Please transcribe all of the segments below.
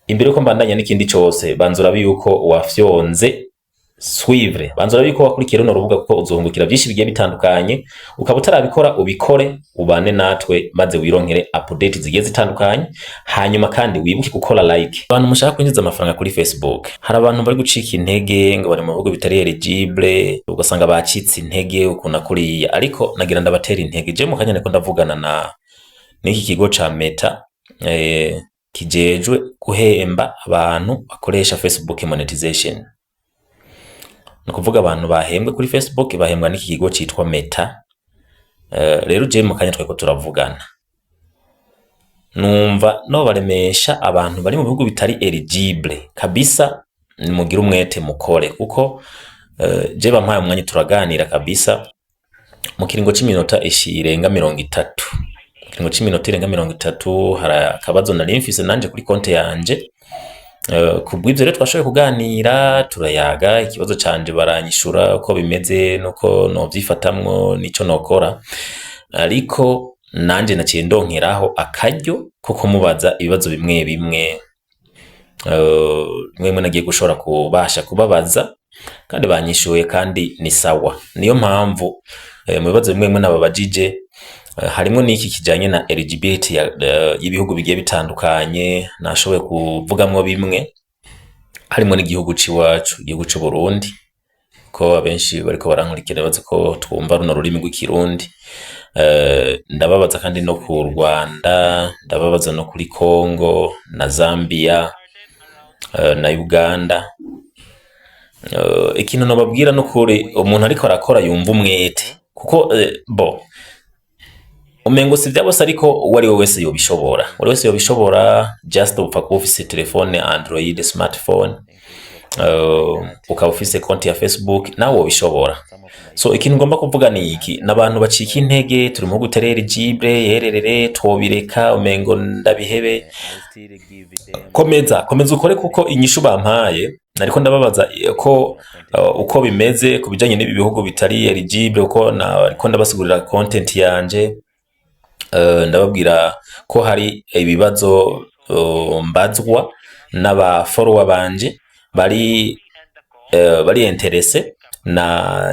imbere yuko mbandanya n'ikindi cose banzura yuko wafyonze suivre, banzura yuko wakurikira runo rubuga kuko uzohungukira byinshi bigiye bitandukanye. Ukaba utarabikora ubikore, ubane natwe maze wironkere update zigiye zitandukanye. Hanyuma kandi wibuke gukora like. Abantu mushaka kwinjiza amafaranga kuri Facebook, hari abantu bari gucika intege ngo bari mu bihugu bitari eligible, ugasanga bacitse intege ukuna kuriya, ariko nagira ndabatera intege. Je mu kanya niko ndavugana n'iki kigo ca Meta kijejwe guhemba abantu bakoresha Facebook monetization. Nukuvuga abantu bahembwe kuri Facebook bahembwa n'iki kigo citwa Meta. Rero je mu kanya tweko turavugana, numva no baremesha abantu bari mu bihugu bitari eligible kabisa, mugira umwete mukore kuko je bampaye umwanya turaganira kabisa mu kiringo c'iminota irenga 30. Kiringo c'iminota irenga 30 hari akabazo nari mfise nanje kuri konte yanje. Kubw'ivyo rero twashoboye kuganira turayaga ikibazo canje, baranyishura uko bimeze nuko novyifatamwo nico nokora, ariko nanje naciye ndonkeraho akaryo ko kumubaza ibibazo bimwe bimwe nagiye gushobora kubasha kubabaza kandi banyishuye kandi ni sawa. Niyo mpamvu mu bibazo bimwe nababajije harimo n'iki kijanye na eligibility y'ibihugu bigiye bitandukanye, nashoboye kuvugamwo bimwe, harimo n'igihugu ciwacu, igihugu c'u Burundi, ko abenshi bariko barankurikira bazi ko twumva runo rurimi rw'ikirundi. Ndababaza kandi no ku Rwanda, ndababaza no kuri Congo na Zambia na Uganda. Ikintu nababwira no kuri umuntu ariko arakora yumva umwete kuko umengo si vyabose, ariko uwari wese yobishobora, just upfa kuba ufise telefone Android smartphone, ukaba ufise konti ya Facebook nawe wobishobora. So ikintu ngomba kuvuga ni iki, n'abantu bacika intege, turi mu gutera eligible yererere twobireka umengo ndabihebe. Komeza ukore kuko inyishu bampaye nariko ndababaza ko uko bimeze kubijanye n'ibi bihugu bitari eligible, uko nariko ndabasigurira content yanje. Ndababwira ko hari ibibazo mbazwa n'aba follower banje bari interesse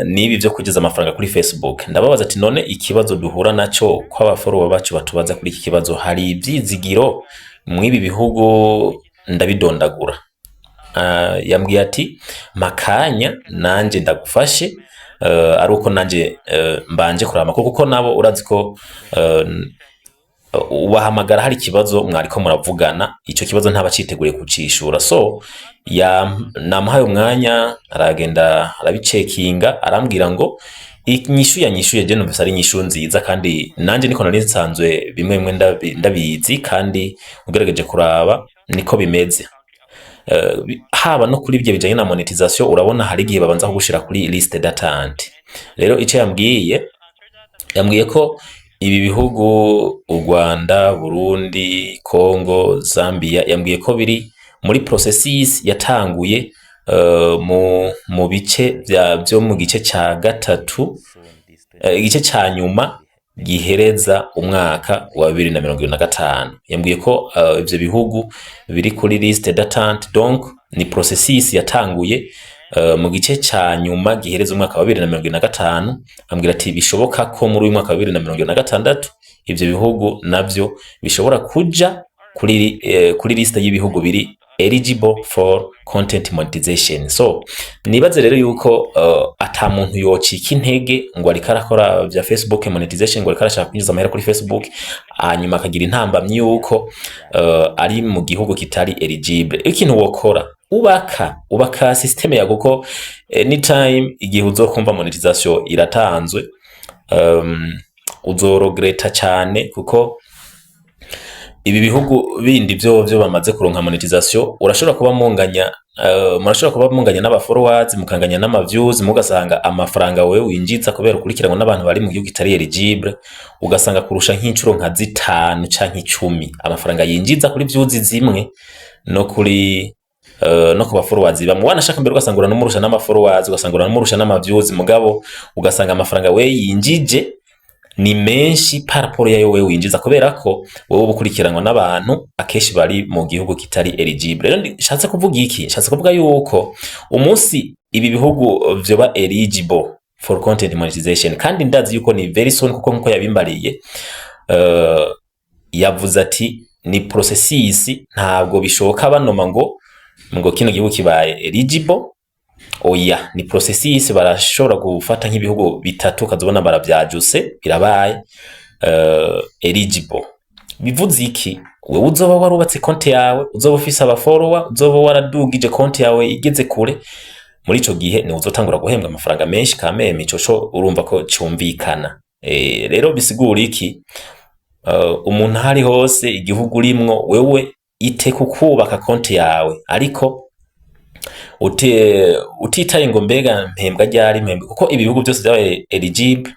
n'ibi byo kugeza amafaranga kuri Facebook. Ndababaza ati none ikibazo duhura naco ko aba follower bacu batubaza kuri iki kibazo, hari ivyizigiro mw'ibi bihugu ndabidondagura. Yambwiye ati makanya nanje ndagufashe, ari uko nanje mbanje kurama kuko nabo urazi ko ubahamagara hari ikibazo mwariko muravugana, ico kibazo ntabaciteguriye kucishura. So namuhaye umwanya aragenda arabicekinga, arambwira ngo inyishu yanyishuye je numvise ari inyishu nziza, kandi nanje niko nari nsanzwe bimwe ndabizi, kandi ugerageje kuraba niko bimeze. Haba no kuri ibyo bijanye na monetization, urabona hari igihe babanza kugushira kuri liste d'attente. Rero ico yambwiye ko ibi bihugu u Rwanda, Burundi, Congo, Zambia, yambwiye ko biri muri processes yatanguye mu bice byo mu gice ca gatatu, igice ca nyuma gihereza umwaka wa 2025. Yambwiye ko ivyo bihugu biri kuri liste d'attente, donc ni processus yatanguye mu gice ca nyuma gihereza umwaka wa 2025. Ambwira ati bishoboka ko muri uyu mwaka wa 2026 ivyo bihugu navyo bishobora kuja kuri liste y'ibihugu biri eligible for content monetization. So nibaze rero yuko ata muntu yocika intege ngo ariko arakora vya Facebook monetization, ngo ariko arashaka kwinjiza amahera kuri Facebook hanyuma akagira intambamyi yuko ari mu gihugu kitari eligible. Ikintu wokora ubaka system ya kuko anytime igihe uzokumva monetization iratanzwe uzorogreta cyane, kuko ibi bihugu bindi byo bamaze kuronka monetization urashobora kuba munganya n'aba followers, mukanganya n'ama views, mugasanga amafaranga wewe winjiza kubera ukurikiranwa n'abantu bari mu gihugu kitari eligible, ugasanga kurusha nk'incuro nka 5 canke 10 amafaranga yinjiza kuri views zimwe no kuri no kuba followers bamwe. Wanashaka mbere ugasanga uranumurusha n'ama followers, ugasanga uranumurusha n'ama views, mugabo ugasanga amafaranga we yinjije ni menshi par rapport yayo wewe winjiza, kubera ko wewe ubukurikiranwa n'abantu akeshi bari mu gihugu kitari eligible. Rero nshatse kuvuga iki? Nshatse kuvuga yuko umunsi ibi bihugu vyoba eligible for content monetization, kandi ndazi yuko ni very soon, kuko nkuko yabimbariye yavuze ati ni processes, ntabwo bishoka banoma ngo kino gihugu kibaye eligible. Oya, ni processes barashobora gufata nk'ibihugu bitatu kazobona baravyajuse birabaye eligible. Bivuze iki? Wewe uzoba warubatse konti yawe, uzoba ufise aba follower, uzoba waradugije konti yawe igeze kure, muri ico gihe ni uzotangura guhembwa amafaranga menshi kameme. Ico urumva ko cyumvikana. Rero bisigura iki? Umuntu hari hose igihugu rimwo, wewe ite kukubaka konti yawe, ariko utitaye ngo mbega mpembwa ryari mpembwa, kuko ibi bihugu byose byabaye eligible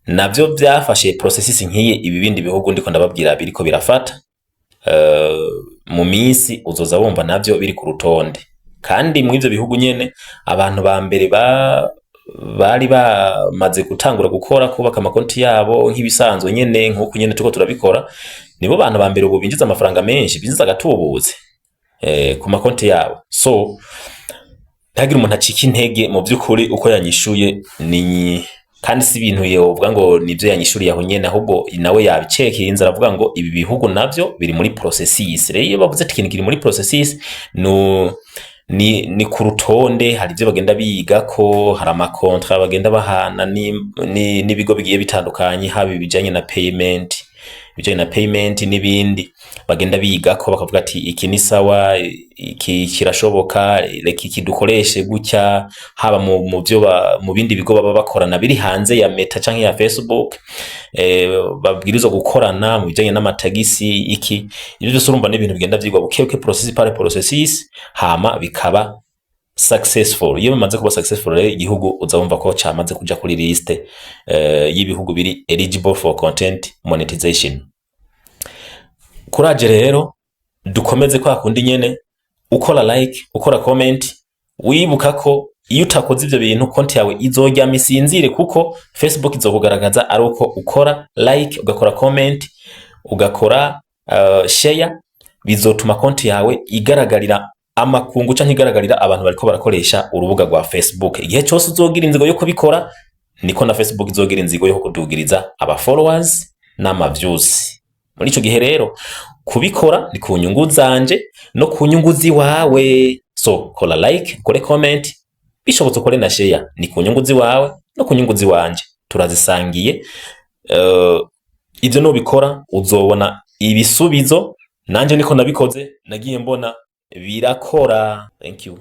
navyo byafashe processes nkiye ibi bindi bihugu ndiko ndababwira biriko birafata. Mu minsi uzoza wumva navyo biri ku rutonde, kandi mu ivyo bihugu nyene abantu ba mbere bari bamaze gutangura gukora kubaka amakonti yabo nk'ibisanzwe nyene nk'uko nyene tuko turabikora, nibo bantu ba mbere ubu binjiza amafaranga menshi, binjiza agatubutse ku makonti yabo. So ntagira umuntu acika intege mu by'ukuri uko yanyishuye, ni kandi si ibintu yovuga ngo nivyo yanyishuriye aho nyene, ahubwo nawe yabicekeye inzara avuga ngo ibi bihugu navyo biri muri processes. Rero iyo bavuze ati ikintu kiri muri processes, ni ku rutonde, hari ivyo bagenda biga ko, hari amakontra bagenda bahana n'ibigo bigiye bitandukanye, haba ibijanye na payment n'ibindi bagenda biga ko, bakavuga ati iki ni sawa, iki kirashoboka, reka iki dukoreshe gutya, haba mu bindi bigo baba bakorana biri hanze ya Meta canke ya Facebook, babwirizwa gukorana mu bijanye n'amatagisi iki. Ibyo byose urumva n'ibintu bigenda vyigwa buke processes par processes, hama bikaba successful. Iyo bimaze kuba successful rero igihugu uzabumva ko cyamaze kuja kuri liste y'ibihugu biri eligible for content monetization. Kuraje rero dukomeze kwa kundi nyene, ukora like, ukora comment, wibuka ko iyo utakoze ivyo bintu konti yawe izorya misinzire, kuko Facebook izokugaragaza ari uko ukora like, ugakora comment, ugakora share, bizotuma konti yawe igaragarira amakungu canke igaragarira abantu bariko barakoresha urubuga rwa Facebook. Igihe cyose uzogira inzigo yo kubikora, niko na Facebook izogira inzigo yo kudugiriza aba followers n'ama views. Muri ico gihe rero kubikora ni ku nyungu zanje no ku nyungu ziwawe. So kola like, kore comment, bishobotse kore na share, ni ku nyungu ziwawe no ku nyungu ziwanje, turazisangiye. Ivyo no bikora uzobona ibisubizo, nanje niko nabikoze nagiye mbona birakora. Thank you.